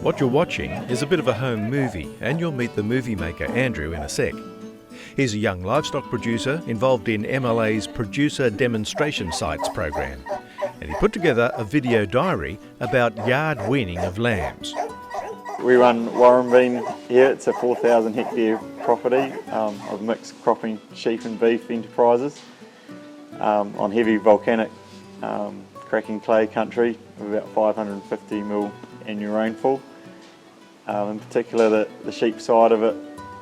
What you're watching is a bit of a home movie, and you'll meet the movie maker Andrew in a sec. He's a young livestock producer involved in MLA's Producer Demonstration Sites program, and he put together a video diary about yard weaning of lambs. We run Warrenbean here. It's a 4,000 hectare property of mixed cropping sheep and beef enterprises on heavy volcanic cracking clay country with about 550 mil annual rainfall. In particular, the sheep side of it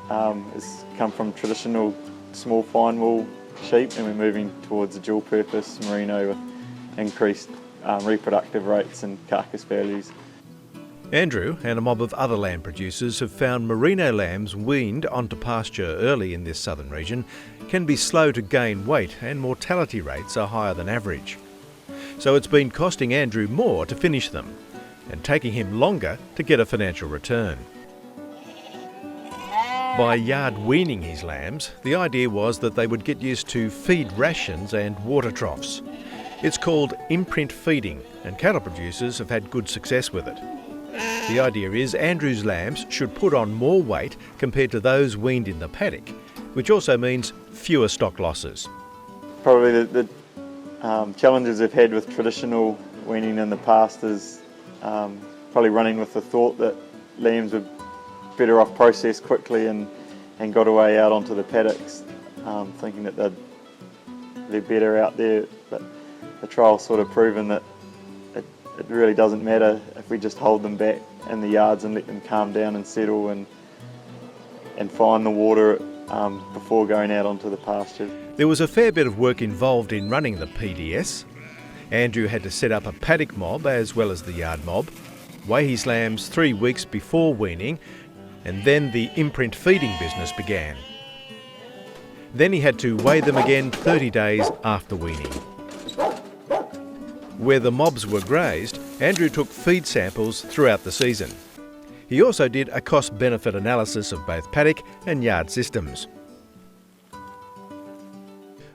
has come from traditional small fine wool sheep, and we're moving towards a dual purpose merino with increased reproductive rates and carcass values. Andrew and a mob of other lamb producers have found merino lambs weaned onto pasture early in this southern region can be slow to gain weight, and mortality rates are higher than average. So it's been costing Andrew more to finish them, and taking him longer to get a financial return. By yard weaning his lambs, the idea was that they would get used to feed rations and water troughs. It's called imprint feeding, and cattle producers have had good success with it. The idea is Andrew's lambs should put on more weight compared to those weaned in the paddock, which also means fewer stock losses. Probably the challenges we've had with traditional weaning in the past is probably running with the thought that lambs were better off processed quickly and got away out onto the paddocks, thinking that they're better out there. But the trial's sort of proven that it really doesn't matter if we just hold them back in the yards and let them calm down and settle and find the water before going out onto the pasture. There was a fair bit of work involved in running the PDS. Andrew had to set up a paddock mob as well as the yard mob, weigh his lambs 3 weeks before weaning, and then the imprint feeding business began. Then he had to weigh them again 30 days after weaning. Where the mobs were grazed, Andrew took feed samples throughout the season. He also did a cost-benefit analysis of both paddock and yard systems.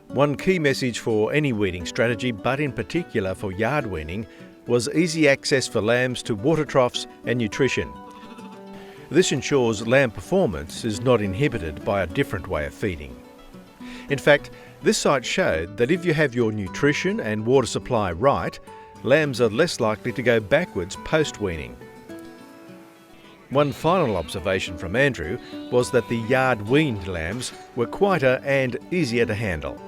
One key message for any weaning strategy, but in particular for yard weaning, was easy access for lambs to water troughs and nutrition. This ensures lamb performance is not inhibited by a different way of feeding. In fact, this site showed that if you have your nutrition and water supply right, lambs are less likely to go backwards post-weaning. One final observation from Andrew was that the yard weaned lambs were quieter and easier to handle.